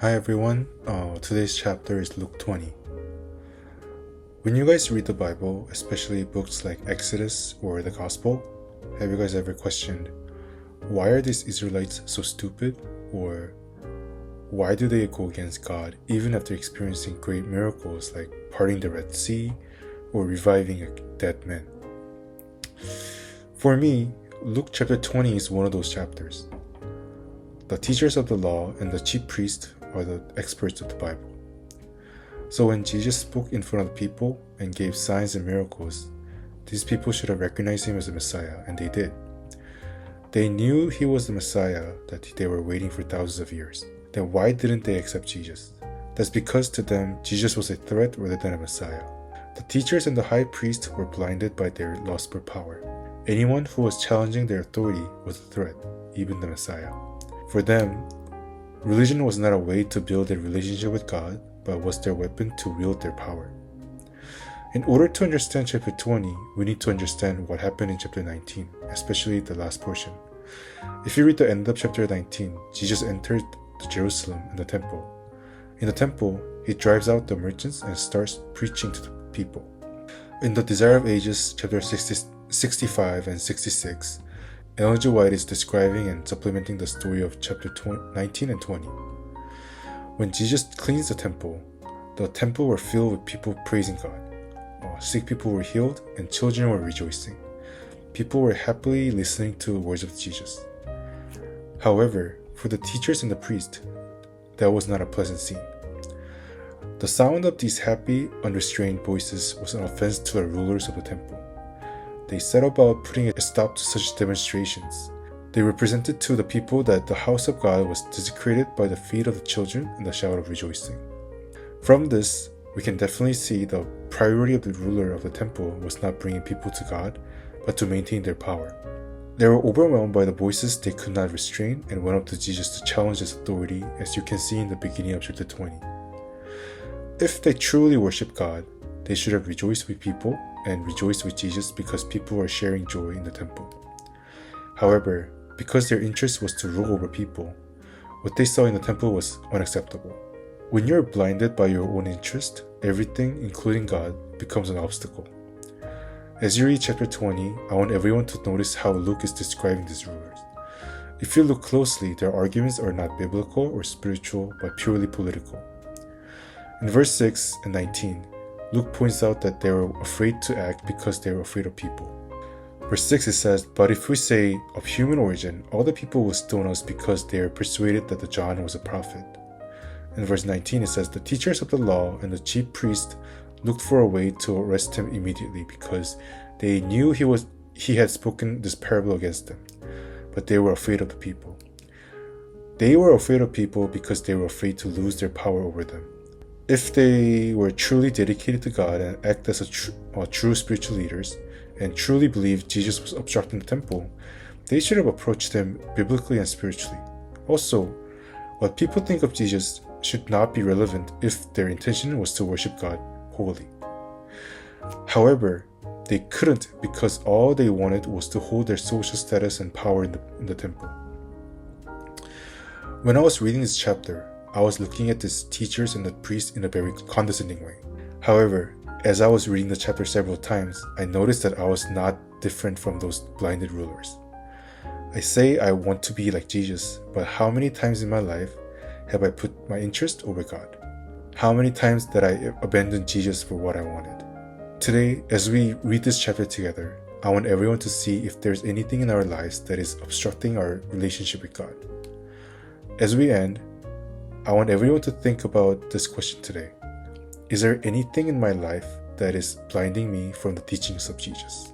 Hi everyone, today's chapter is Luke 20. When you guys read the Bible, especially books like Exodus or the Gospel, have you guys ever questioned, why are these Israelites so stupid? Or why do they go against God even after experiencing great miracles like parting the Red Sea or reviving a dead man? For me, Luke chapter 20 is one of those chapters. The teachers of the law and the chief priests are the experts of the Bible. So when Jesus spoke in front of the people and gave signs and miracles, these people should have recognized him as the Messiah, and they did. They knew he was the Messiah that they were waiting for thousands of years. Then why didn't they accept Jesus? That's because to them, Jesus was a threat rather than a Messiah. The teachers and the high priest were blinded by their lust for power. Anyone who was challenging their authority was a threat, even the Messiah. For them, religion was not a way to build a relationship with God, but was their weapon to wield their power. In order to understand chapter 20, we need to understand what happened in chapter 19, especially the last portion. If you read the end of chapter 19, Jesus entered Jerusalem and the temple. In the temple, he drives out the merchants and starts preaching to the people. In the Desire of Ages, chapter 65 and 66, Ellen G. White is describing and supplementing the story of chapter 19 and 20. When Jesus cleansed the temple were filled with people praising God. Sick people were healed and children were rejoicing. People were happily listening to the words of Jesus. However, for the teachers and the priests, that was not a pleasant scene. The sound of these happy, unrestrained voices was an offense to the rulers of the temple. They set about putting a stop to such demonstrations. They represented to the people that the house of God was desecrated by the feet of the children and the shout of rejoicing. From this, we can definitely see the priority of the ruler of the temple was not bringing people to God, but to maintain their power. They were overwhelmed by the voices they could not restrain and went up to Jesus to challenge his authority, as you can see in the beginning of chapter 20. If they truly worship God, they should have rejoiced with people and rejoiced with Jesus because people were sharing joy in the temple. However, because their interest was to rule over people, what they saw in the temple was unacceptable. When you're blinded by your own interest, everything, including God, becomes an obstacle. As you read chapter 20, I want everyone to notice how Luke is describing these rulers. If you look closely, their arguments are not biblical or spiritual, but purely political. In verse 6 and 19, Luke points out that they were afraid to act because they were afraid of people. Verse 6 it says, "But if we say of human origin, all the people will stone us because they are persuaded that the John was a prophet." In verse 19 it says, "The teachers of the law and the chief priest looked for a way to arrest him immediately because they knew he had spoken this parable against them, but they were afraid of the people." They were afraid of people because they were afraid to lose their power over them. If they were truly dedicated to God and act as true spiritual leaders and truly believed Jesus was obstructing the temple, they should have approached him biblically and spiritually. Also, what people think of Jesus should not be relevant if their intention was to worship God wholly. However, they couldn't because all they wanted was to hold their social status and power in the temple. When I was reading this chapter, I was looking at these teachers and the priests in a very condescending way. However, as I was reading the chapter several times, I noticed that I was not different from those blinded rulers. I say I want to be like Jesus, but how many times in my life have I put my interest over God? How many times did I abandon Jesus for what I wanted? Today, as we read this chapter together, I want everyone to see if there's anything in our lives that is obstructing our relationship with God. As we end, I want everyone to think about this question today. Is there anything in my life that is blinding me from the teachings of Jesus?